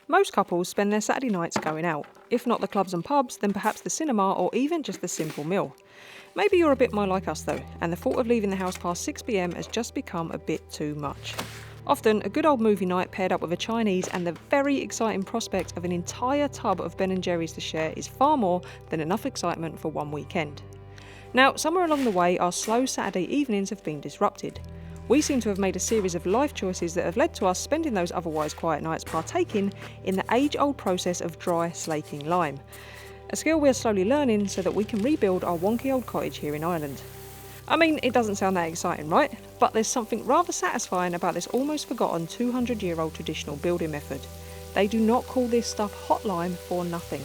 Most couples spend their Saturday nights going out. If not the clubs and pubs, then perhaps the cinema or even just a simple meal. Maybe you're a bit more like us though, and the thought of leaving the house past 6 p.m. has just become a bit too much. Often, a good old movie night paired up with a Chinese and the very exciting prospect of an entire tub of Ben & Jerry's to share is far more than enough excitement for one weekend. Now, somewhere along the way, our slow Saturday evenings have been disrupted. We seem to have made a series of life choices that have led to us spending those otherwise quiet nights partaking in the age-old process of dry slaking lime. A skill we are slowly learning so that we can rebuild our wonky old cottage here in Ireland. I mean, it doesn't sound that exciting, right? But there's something rather satisfying about this almost forgotten 200-year-old traditional building method. They do not call this stuff hot lime for nothing.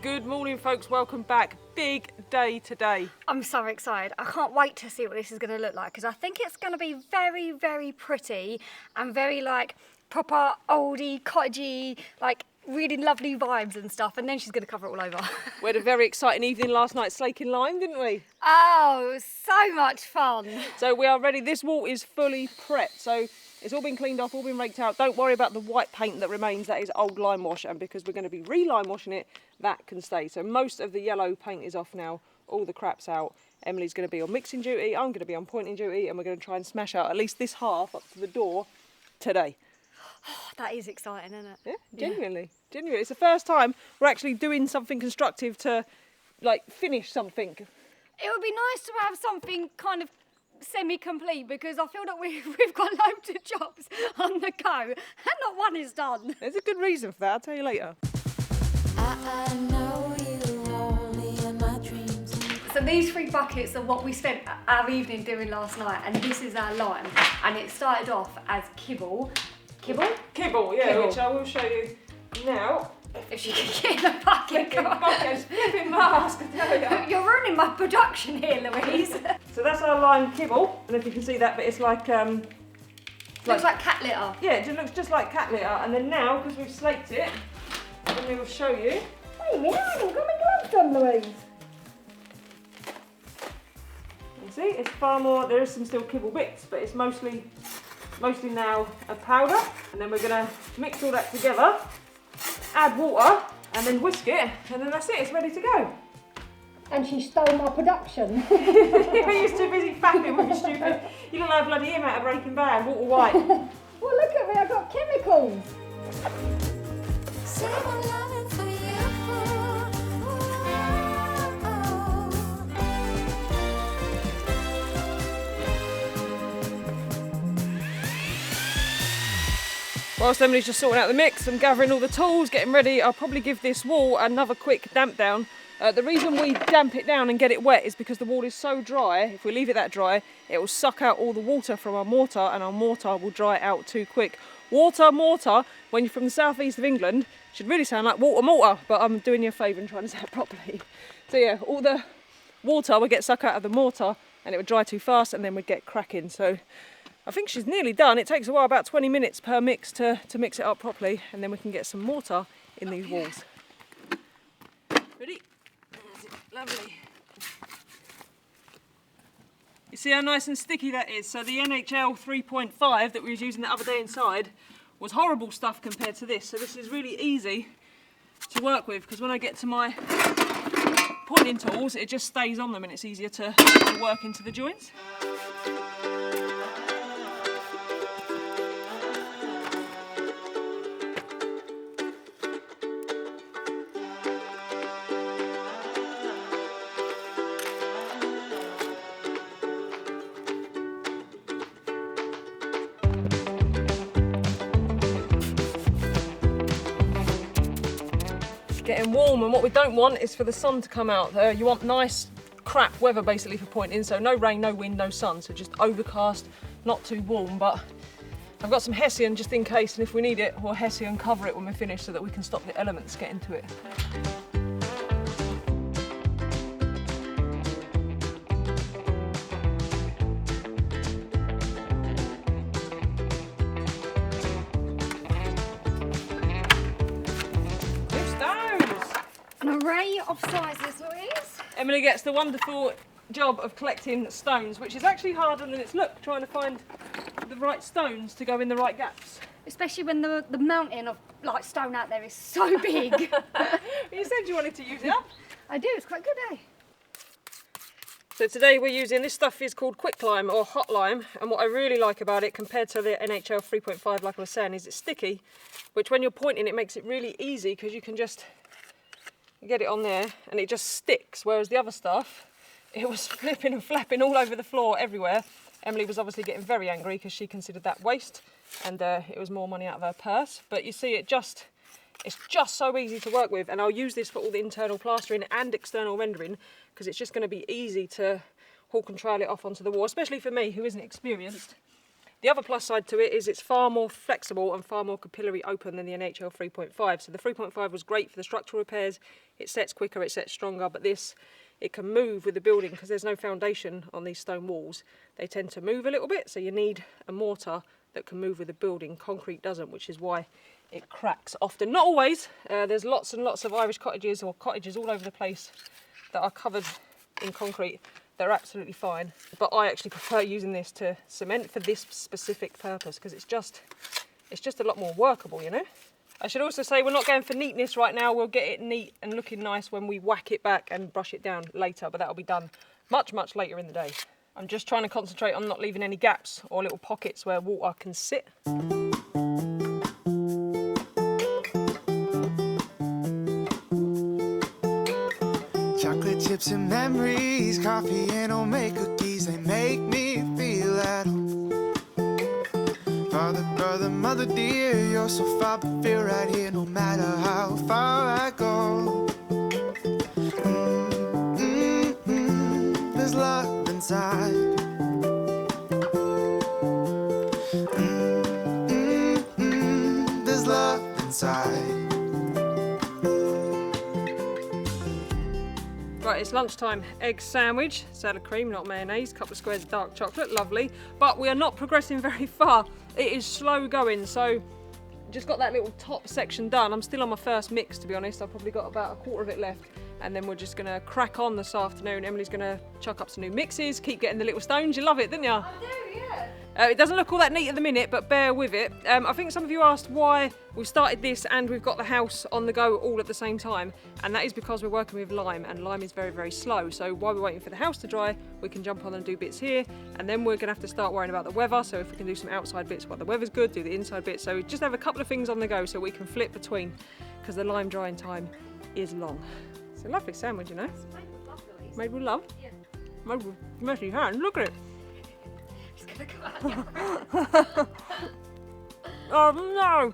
Good morning folks, welcome back. Big day today. I'm so excited. I can't wait to see what this is going to look like because I think it's going to be very, very pretty and very like proper oldie, cottagey, like really lovely vibes and stuff, and then she's going to cover it all over. We had a very exciting evening last night slaking lime, didn't we? Oh, it was so much fun. So we are ready. This wall is fully prepped, so it's all been cleaned off, all been raked out. Don't worry about the white paint that remains, that is old lime wash, and because we're going to be re-lime washing it, that can stay. So most of the yellow paint is off now, all the crap's out. Emily's going to be on mixing duty, I'm going to be on pointing duty, and we're going to try and smash out at least this half up to the door today. Oh, that is exciting, isn't it? Yeah, genuinely. It's the first time we're actually doing something constructive to, like, finish something. It would be nice to have something kind of semi-complete because I feel that we've got loads of jobs on the go and not one is done. There's a good reason for that, I'll tell you later. I know you only in my dreams. So these 3 buckets are what we spent our evening doing last night, and this is our lime, and it started off as kibble, yeah, kibble. Which I will show you now. If she can get in a bucket, flipping mask, I tell you. You're ruining my production here, Louise. So that's our lime kibble. I don't know if you can see that, but it's like looks like cat litter. Yeah, it just looks just like cat litter. And then now, because we've slaked it, then we will show you. Wait a minute, I haven't got my gloves on, Louise. You see, it's far more. There is some still kibble bits, but it's mostly now a powder. And then we're gonna mix all that together, add water, and then whisk it, and then that's it, it's ready to go. And she stole my production. You're too busy fapping with your stupid. You look like bloody him out of Breaking Bad, Walter White. Well, look at me, I've got chemicals. Say I'm loving for you. Whilst Emily's just sorting out the mix, I'm gathering all the tools, getting ready. I'll probably give this wall another quick damp down. The reason we damp it down and get it wet is because the wall is so dry. If we leave it that dry, it will suck out all the water from our mortar, and our mortar will dry out too quick. Mortar, when you're from the southeast of England, should really sound like mortar, but I'm doing you a favour and trying to say it properly. So yeah, all the water would get sucked out of the mortar and it would dry too fast, and then we'd get cracking. So I think she's nearly done. It takes a while, about 20 minutes per mix to mix it up properly, and then we can get some mortar in these walls. Ready? Lovely. You see how nice and sticky that is? So the NHL 3.5 that we was using the other day inside was horrible stuff compared to this. So this is really easy to work with, because when I get to my pointing tools, it just stays on them and it's easier to work into the joints. Getting warm, and what we don't want is for the sun to come out. You want nice crap weather basically for pointing, so no rain, no wind, no sun, so just overcast, not too warm, but I've got some Hessian just in case, and if we need it, we'll Hessian cover it when we're finished so that we can stop the elements getting to it. An array of sizes, Louise. Emily gets the wonderful job of collecting stones, which is actually harder than it's looked, trying to find the right stones to go in the right gaps. Especially when the mountain of like stone out there is so big. You said you wanted to use it up. I do, it's quite good, eh? So today we're using, this stuff is called quick lime or hot lime, and what I really like about it compared to the NHL 3.5 like I was saying is it's sticky, which when you're pointing it makes it really easy because you can just get it on there and it just sticks, whereas the other stuff, it was flipping and flapping all over the floor everywhere. Emily was obviously getting very angry because she considered that waste, and it was more money out of her purse. But you see, it's just so easy to work with, and I'll use this for all the internal plastering and external rendering because it's just going to be easy to hawk and trail it off onto the wall, especially for me who isn't experienced. The other plus side to it is it's far more flexible and far more capillary open than the NHL 3.5. So the 3.5 was great for the structural repairs. It sets quicker, it sets stronger, but this, it can move with the building because there's no foundation on these stone walls. They tend to move a little bit, so you need a mortar that can move with the building. Concrete doesn't, which is why it cracks often. Not always. There's lots and lots of Irish cottages or cottages all over the place that are covered in concrete. They're absolutely fine, but I actually prefer using this to cement for this specific purpose because it's just a lot more workable, you know. I should also say we're not going for neatness right now. We'll get it neat and looking nice when we whack it back and brush it down later, but that'll be done much, much later in the day. I'm just trying to concentrate on not leaving any gaps or little pockets where water can sit. Chocolate chips and memories, coffee and homemade cookies, they make me feel at home. Father, brother, mother dear, you're so far but feel right here no matter how far I go. There's love inside. There's love inside. Right, it's lunchtime. Egg sandwich, salad cream, not mayonnaise, couple of squares of dark chocolate, lovely. But we are not progressing very far. It is slow going, so just got that little top section done. I'm still on my first mix, to be honest. I've probably got about a quarter of it left. And then we're just gonna crack on this afternoon. Emily's gonna chuck up some new mixes, keep getting the little stones. You love it, didn't you? I do, yeah. It doesn't look all that neat at the minute, but bear with it. I think some of you asked why we've started this and we've got the house on the go all at the same time, and that is because we're working with lime, and lime is very, very slow. So while we're waiting for the house to dry, we can jump on and do bits here, and then we're gonna have to start worrying about the weather. So if we can do some outside bits while the weather's good, do the inside bits. So just have a couple of things on the go so we can flip between, because the lime drying time is long. It's a lovely sandwich, you know. It's made with love, Louise. Made with love. Yeah. Made with messy hands. Look at it. It's gonna come out. Oh no!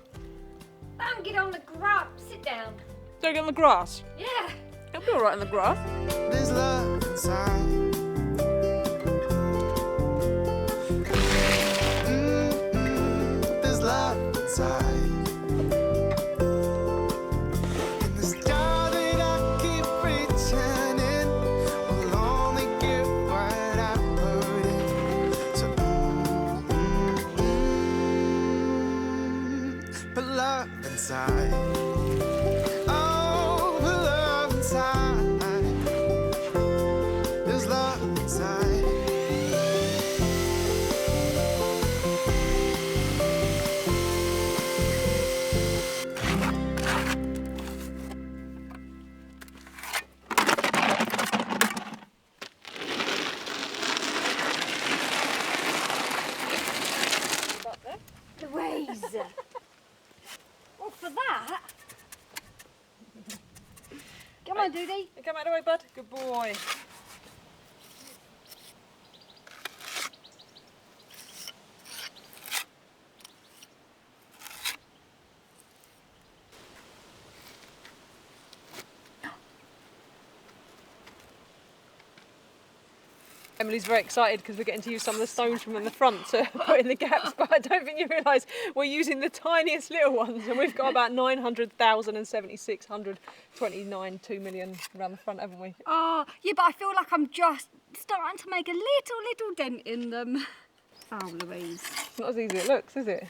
Don't get on the grass. Sit down. Don't get on the grass. Yeah. It'll be all right in the grass. There's love inside. There's love inside. In the star that I keep reaching in will only give what I put in. So, put love inside. Oh, put love inside. There's love inside. Louise. Well, for that. Come on, Doody. Come out of the way, bud. Good boy. Emily's very excited because we're getting to use some of the stones from the front to put in the gaps, but I don't think you realise we're using the tiniest little ones, and we've got about 900,000 and 7,629, 2 million around the front, haven't we? Oh, yeah, but I feel like I'm just starting to make a little dent in them. Oh, Louise. It's not as easy as it looks, is it?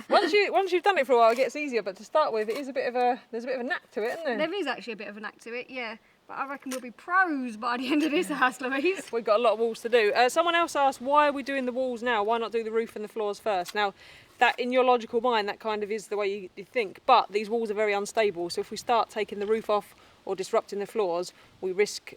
once you've done it for a while, it gets easier, but to start with, there's a bit of a knack to it, isn't there? There is actually a bit of a knack to it, yeah. But I reckon we'll be pros by the end of this house, Louise. We've got a lot of walls to do. Someone else asked, why are we doing the walls now? Why not do the roof and the floors first? Now, that in your logical mind, that kind of is the way you think. But these walls are very unstable. So if we start taking the roof off or disrupting the floors, we risk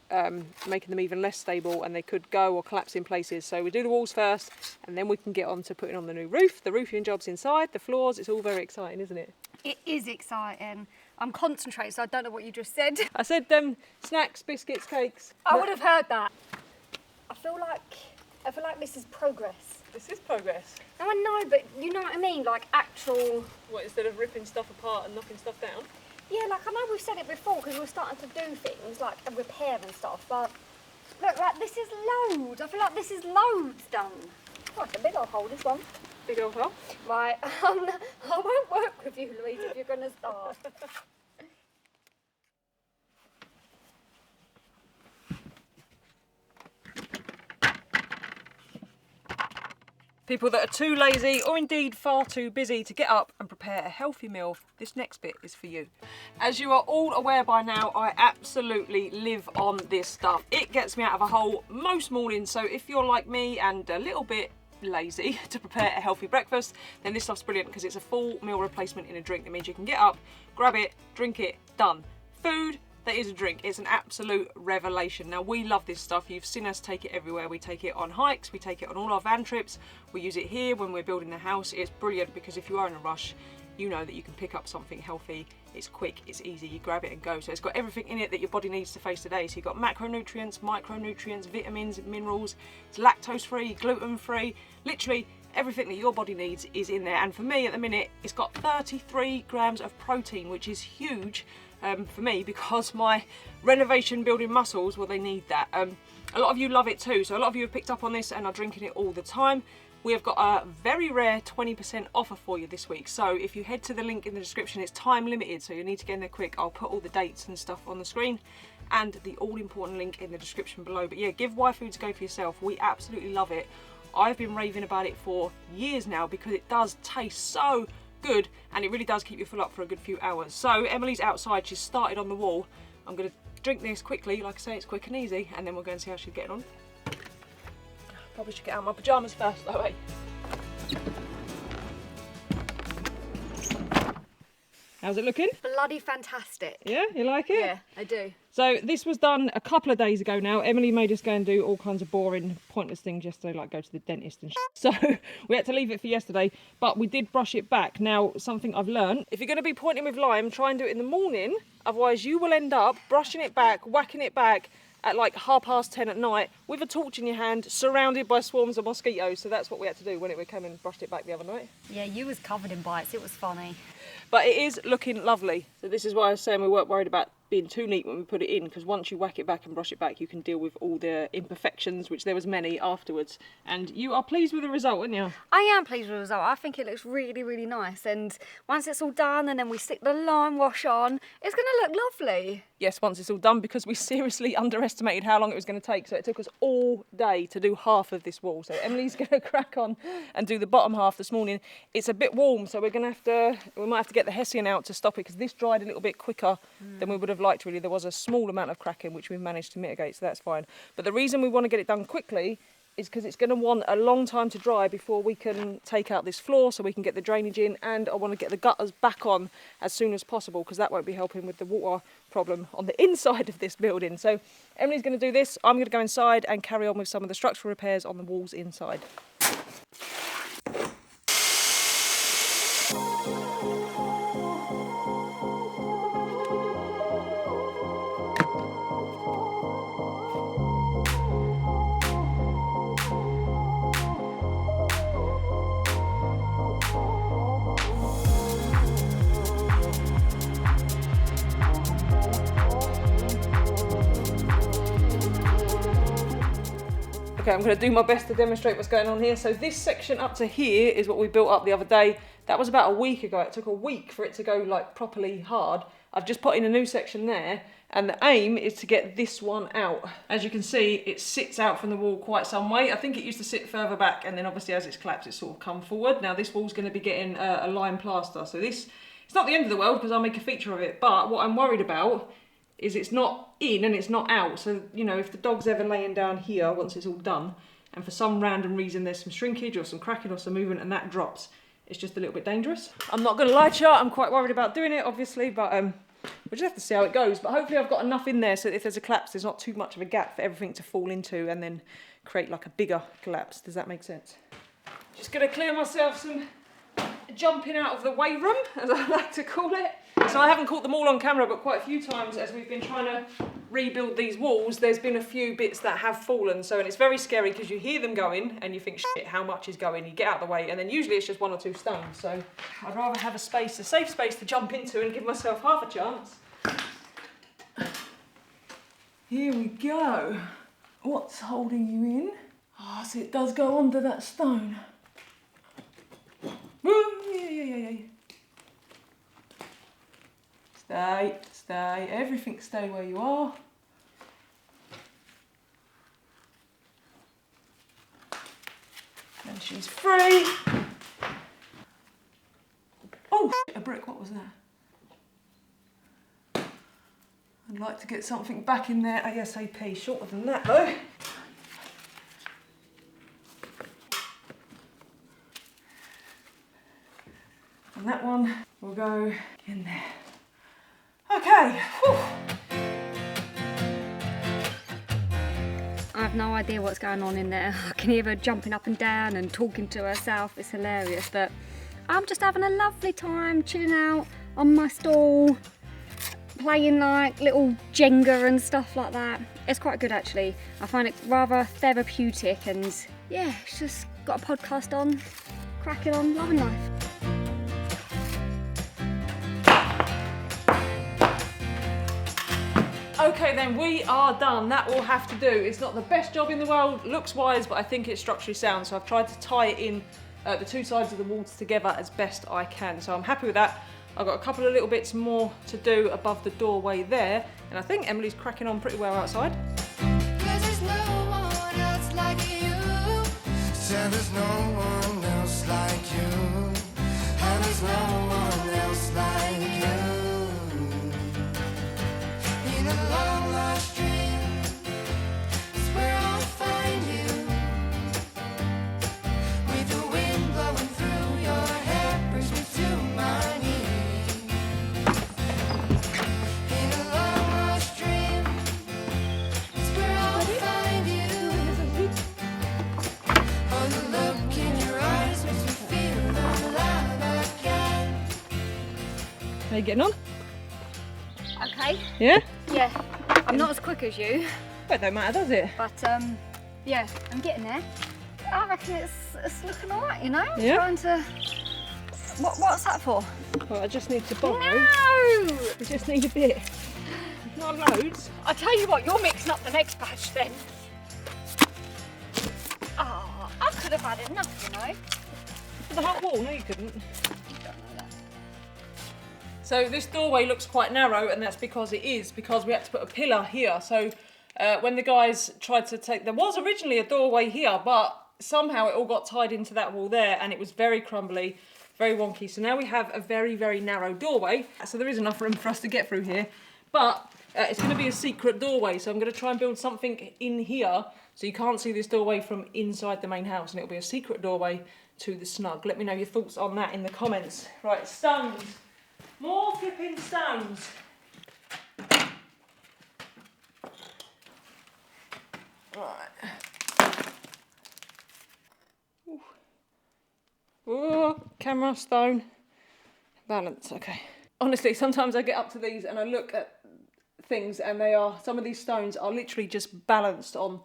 making them even less stable, and they could go or collapse in places. So we do the walls first, and then we can get on to putting on the new roof. The roofing job's inside, the floors, it's all very exciting, isn't it? It is exciting. I'm concentrating, so I don't know what you just said. I said snacks, biscuits, cakes. I would have heard that. I feel like this is progress. This is progress. No, I know, but you know what I mean? Like actual... What, instead of ripping stuff apart and knocking stuff down? Yeah, like I know we've said it before because we're starting to do things like a repair and stuff, but look, like this is loads. I feel like this is loads done. Oh, it's a big old hole, this one. Big old hole. Right, I won't work with you, Louise, if you're going to start. People that are too lazy or indeed far too busy to get up and prepare a healthy meal, this next bit is for you. As you are all aware by now, I absolutely live on this stuff. It gets me out of a hole most mornings, so if you're like me and a little bit lazy to prepare a healthy breakfast, then this stuff's brilliant because it's a full meal replacement in a drink. That means you can get up, grab it, drink it, done. Food that is a drink. It's an absolute revelation. Now, we love this stuff. You've seen us take it everywhere. We take it on hikes, we take it on all our van trips, we use it here when we're building the house. It's brilliant because if you are in a rush, you know that you can pick up something healthy. It's quick, it's easy, you grab it and go. So it's got everything in it that your body needs to face today. So you've got macronutrients, micronutrients, vitamins, minerals. It's lactose free, gluten free, literally everything that your body needs is in there. And for me at the minute, it's got 33 grams of protein, which is huge for me because my renovation building muscles, well, they need that. A lot of you love it too. So a lot of you have picked up on this and are drinking it all the time. We have got a very rare 20% offer for you this week. So if you head to the link in the description, it's time limited, so you need to get in there quick. I'll put all the dates and stuff on the screen and the all important link in the description below. But yeah, give Y Foods a go for yourself. We absolutely love it. I've been raving about it for years now because it does taste so good and it really does keep you full up for a good few hours. So Emily's outside, she's started on the wall. I'm gonna drink this quickly, like I say, it's quick and easy, and then we'll go and see how she's getting on. Probably should get out of my pyjamas first though, eh? How's it looking? Bloody fantastic. Yeah, you like it? Yeah, I do. So this was done a couple of days ago now. Emily made us go and do all kinds of boring, pointless things yesterday, like go to the dentist and So we had to leave it for yesterday, but we did brush it back. Now, something I've learned, if you're going to be pointing with lime, try and do it in the morning. Otherwise, you will end up brushing it back, whacking it back at like 10:30 at night with a torch in your hand, surrounded by swarms of mosquitoes. So that's what we had to do when we came and brushed it back the other night. Yeah, you was covered in bites. It was funny. But it is looking lovely. So this is why I was saying we weren't worried about being too neat when we put it in, because once you whack it back and brush it back, you can deal with all the imperfections, which there was many afterwards. And you are pleased with the result, aren't you? I am pleased with the result. I think it looks really, really nice. And once it's all done and then we stick the lime wash on, it's going to look lovely. Yes, once it's all done, because we seriously underestimated how long it was going to take. So it took us all day to do half of this wall. So Emily's going to crack on and do the bottom half this morning. It's a bit warm, so we might have to get the Hessian out to stop it, because this dried a little bit quicker than we would have liked, really. There was a small amount of cracking, which we've managed to mitigate, so that's fine. But the reason we want to get it done quickly is because it's going to want a long time to dry before we can take out this floor, so we can get the drainage in, and I want to get the gutters back on as soon as possible, because that won't be helping with the water problem on the inside of this building. So Emily's going to do this. I'm going to go inside and carry on with some of the structural repairs on the walls inside. Okay, I'm going to do my best to demonstrate what's going on here. So this section up to here is what we built up the other day. That was about a week ago. It took a week for it to go like properly hard. I've just put in a new section there, and the aim is to get this one out. As you can see, it sits out from the wall quite some way. I think it used to sit further back, and then obviously as it's collapsed, it's sort of come forward. Now this wall's going to be getting a lime plaster. So this, it's not the end of the world because I'll make a feature of it, but what I'm worried about is it's not in and it's not out. So, you know, if the dog's ever laying down here once it's all done, and for some random reason there's some shrinkage or some cracking or some movement and that drops, it's just a little bit dangerous. I'm not going to lie to you, I'm quite worried about doing it, obviously, but we'll just have to see how it goes. But hopefully I've got enough in there so that if there's a collapse, there's not too much of a gap for everything to fall into and then create like a bigger collapse. Does that make sense? Just going to clear myself some jumping out of the way room, as I like to call it. So I haven't caught them all on camera, but quite a few times as we've been trying to rebuild these walls, there's been a few bits that have fallen. So, and it's very scary because you hear them going and you think, shit, how much is going? You get out of the way, and then usually it's just 1 or 2 stones. So I'd rather have a space, a safe space to jump into and give myself half a chance. Here we go. What's holding you in? Ah, so it does go under that stone. Yeah. Stay, everything stay where you are. And she's free. Oh, a brick, what was that? I'd like to get something back in there ASAP, shorter than that though. And that one will go in there. Okay. Whew. I have no idea what's going on in there. I can hear her jumping up and down and talking to herself. It's hilarious, but I'm just having a lovely time chilling out on my stall, playing like little Jenga and stuff like that. It's quite good actually. I find it rather therapeutic, and yeah, it's just got a podcast on, cracking on, loving life. Okay then, we are done. That will have to do. It's not the best job in the world, looks wise, but I think it's structurally sound. So I've tried to tie it in the 2 sides of the walls together as best I can. So I'm happy with that. I've got a couple of little bits more to do above the doorway there. And I think Emily's cracking on pretty well outside. There's no one else like you. Said there's no one else like you. And there's no one else like you. In a long lost dream is where I'll find you. With the wind blowing through your hair brings me to my knees. In a long lost dream is where I'll find you. Oh, the look in your eyes makes me feel alive again. How you getting on? Okay. Yeah? Yeah. I'm not as quick as you, Well, it don't matter, does it? but yeah, I'm getting there. I reckon it's looking alright, you know? Yeah. Trying to. What's that for? Well, I just need to borrow. No! We just need a bit. Not loads. I tell you what, you're mixing up the next batch then. Oh, I could have had enough, you know. For the whole wall? No, you couldn't. You don't know that. So this doorway looks quite narrow, and that's because we had to put a pillar here. So when the guys tried to take, there was originally a doorway here, but somehow it all got tied into that wall there, and it was very crumbly, very wonky. So now we have a very, very narrow doorway. So there is enough room for us to get through here, but it's going to be a secret doorway. So I'm going to try and build something in here so you can't see this doorway from inside the main house, and it'll be a secret doorway to the snug. Let me know your thoughts on that in the comments. Right, stones. More flipping stones. Right. Oh, camera, stone, balance, okay. Honestly, sometimes I get up to these and I look at things and some of these stones are literally just balanced on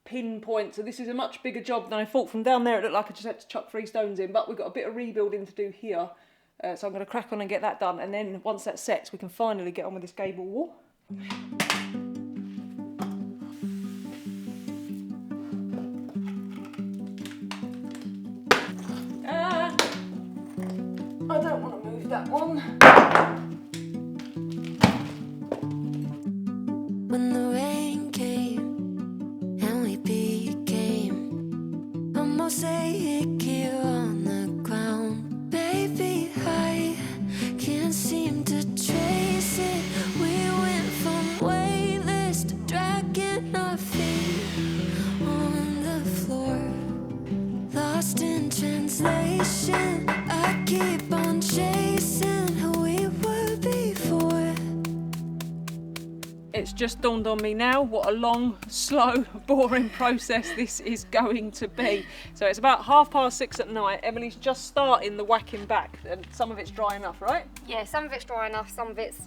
pinpoint. So this is a much bigger job than I thought. From down there it looked like I just had to chuck 3 stones in, but we've got a bit of rebuilding to do here. So I'm going to crack on and get that done, and then once that sets we can finally get on with this gable wall. that one. When the rain came and we became a mosaic here on the ground. Baby, I can't seem to trace it. We went from weightless to dragging our feet on the floor. Lost in translation, I keep on chasing who we were before. It's just dawned on me now what a long, slow, boring process this is going to be. So it's about 6:30 at night. Emily's just starting the whacking back, and some of it's dry enough, right? Yeah, some of it's dry enough, some of it's...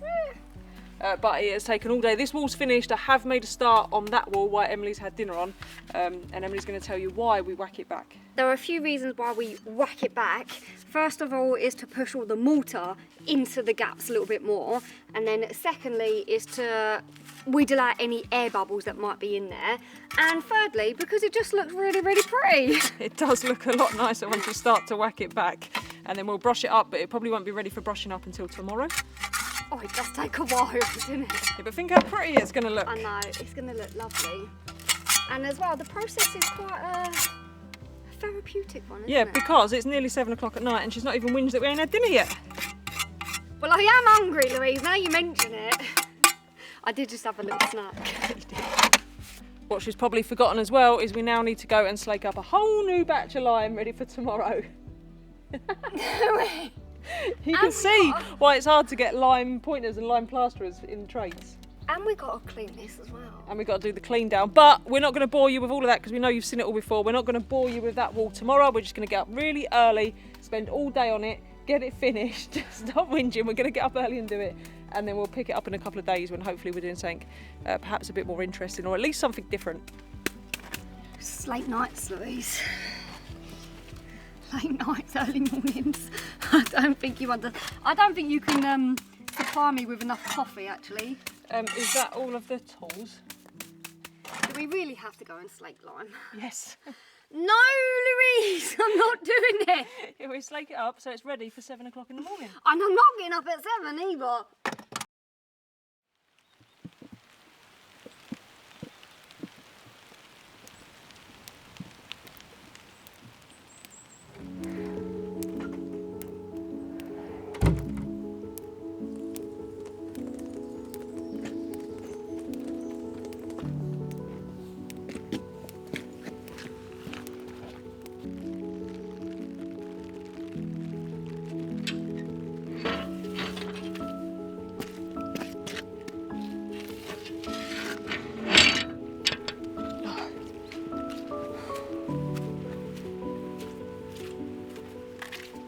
But it has taken all day. This wall's finished. I have made a start on that wall while Emily's had dinner on, and Emily's going to tell you why we whack it back. There are a few reasons why we whack it back. First of all is to push all the mortar into the gaps a little bit more, and then secondly is to wheedle out any air bubbles that might be in there, and thirdly because it just looks really, really pretty. It does look a lot nicer once we start to whack it back, and then we'll brush it up, but it probably won't be ready for brushing up until tomorrow. Oh, it does take a while, doesn't it? Yeah, but think how pretty it's going to look. I know, it's going to look lovely. And as well, the process is quite a therapeutic one, isn't it? Because it's nearly 7 o'clock at night and she's not even whinged that we ain't had dinner yet. Well, I am hungry, Louise, now you mention it. I did just have a little snack. What she's probably forgotten as well is we now need to go and slake up a whole new batch of lime ready for tomorrow. You can see why it's hard to get lime pointers and lime plasterers in trades. And we got to clean this as well. And we've got to do the clean down. But we're not going to bore you with all of that because we know you've seen it all before. We're not going to bore you with that wall tomorrow. We're just going to get up really early, spend all day on it, get it finished, stop whinging. We're going to get up early and do it. And then we'll pick it up in a couple of days when hopefully we're doing something perhaps a bit more interesting, or at least something different. It's late nights, Louise. Late nights, early mornings. I don't think you can supply me with enough coffee, actually. Is that all of the tools? Do we really have to go and slake lime? Yes. No, Louise, I'm not doing it. Yeah, we slake it up so it's ready for 7 o'clock in the morning. And I'm not getting up at 7 either.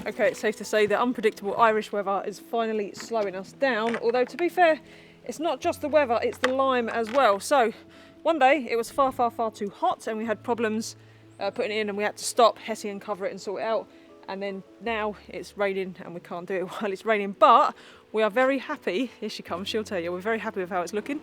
Okay, it's safe to say that unpredictable Irish weather is finally slowing us down, although to be fair, it's not just the weather, it's the lime as well. So one day it was far too hot and we had problems putting it in, and we had to stop, Hetty, and cover it and sort it out. And then now it's raining and we can't do it while it's raining, but we are very happy. Here she comes, she'll tell you. We're very happy with how it's looking.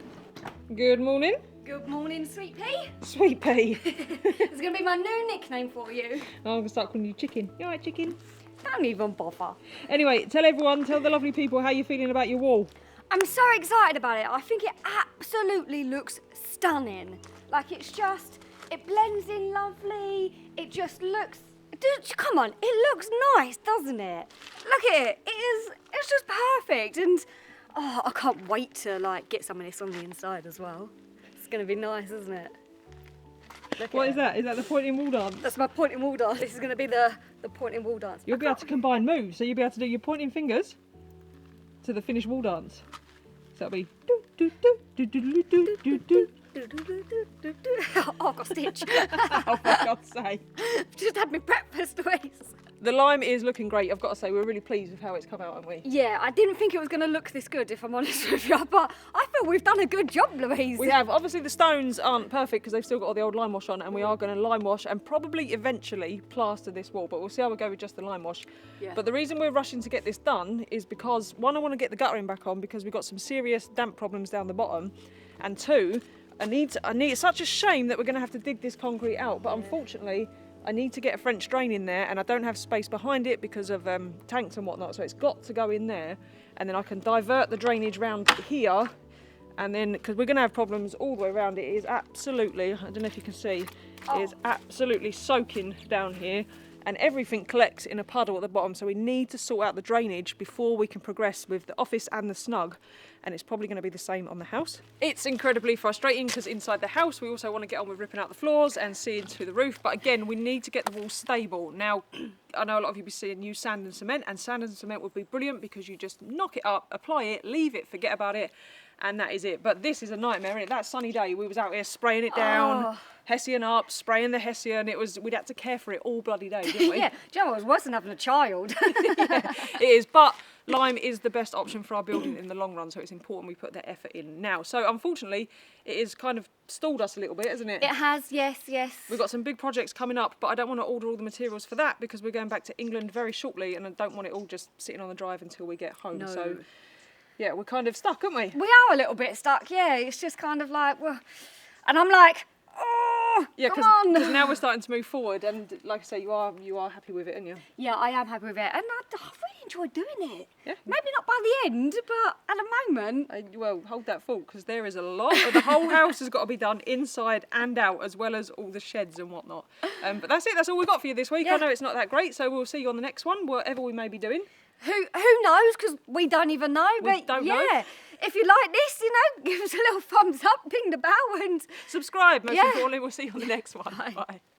Good morning. Good morning, Sweet Pea. Sweet Pea. It's going to be my new nickname for you. I'm going to start calling you Chicken. You alright, Chicken? Don't even bother. Anyway, tell the lovely people how you're feeling about your wall. I'm so excited about it. I think it absolutely looks stunning. Like it blends in lovely. It just looks, come on, it looks nice, doesn't it? Look at it, it's just perfect. And oh, I can't wait to get some of this on the inside as well. It's gonna be nice, isn't it? What is that? Is that the pointing wall dance? That's my pointing wall dance. This is gonna be the pointing wall dance. You'll be able to combine moves, so you'll be able to do your pointing fingers to the finished wall dance. So it'll be do do do do do do do do. Oh, I've got a stitch. Oh, for God's sake. Just had me breakfast, Louise. The lime is looking great, I've got to say. We're really pleased with how it's come out, aren't we? Yeah, I didn't think it was going to look this good, if I'm honest with you, but I feel we've done a good job, Louise. We have. Obviously, the stones aren't perfect because they've still got all the old lime wash on, and we are going to lime wash and probably eventually plaster this wall, but we'll see how we go with just the lime wash. Yeah. But the reason we're rushing to get this done is because, one, I want to get the guttering back on because we've got some serious damp problems down the bottom, and two, it's such a shame that we're going to have to dig this concrete out, but unfortunately, I need to get a French drain in there, and I don't have space behind it because of tanks and whatnot, so it's got to go in there, and then I can divert the drainage round here, and then, because we're going to have problems all the way around, it is absolutely, I don't know if you can see, it is absolutely soaking down here, and everything collects in a puddle at the bottom, so we need to sort out the drainage before we can progress with the office and the snug, and it's probably going to be the same on the house. It's incredibly frustrating because inside the house we also want to get on with ripping out the floors and seeing through the roof, but again we need to get the walls stable. Now I know a lot of you be seeing use sand and cement would be brilliant because you just knock it up, apply it, leave it, forget about it, and that is it. But this is a nightmare, isn't it? That sunny day we was out here spraying it down, Hessian up, spraying the Hessian. We'd had to care for it all bloody day, didn't we? Yeah, do you know what? It was worse than having a child. Yeah, it is, but lime is the best option for our building in the long run, so it's important we put that effort in now. So unfortunately, it has kind of stalled us a little bit, hasn't it? It has, yes. We've got some big projects coming up, but I don't want to order all the materials for that because we're going back to England very shortly, and I don't want it all just sitting on the drive until we get home. No. So yeah, we're kind of stuck, aren't we? We are a little bit stuck, yeah. It's just kind of like, well, and I'm like, oh, Yeah, come on. because now we're starting to move forward, and like I say, you are happy with it, aren't you? Yeah, I am happy with it, and I really enjoy doing it. Yeah. Maybe not by the end, but at the moment. Well, hold that thought, because there is a lot. The whole house has got to be done inside and out, as well as all the sheds and whatnot. But that's it. That's all we've got for you this week. Yeah. I know it's not that great, so we'll see you on the next one, whatever we may be doing. Who knows? Because we don't even know. We But don't yeah, know. if you like this, give us a little thumbs up, ping the bell, and Subscribe, most Yeah. importantly. We'll see you on the next one. Bye. Bye.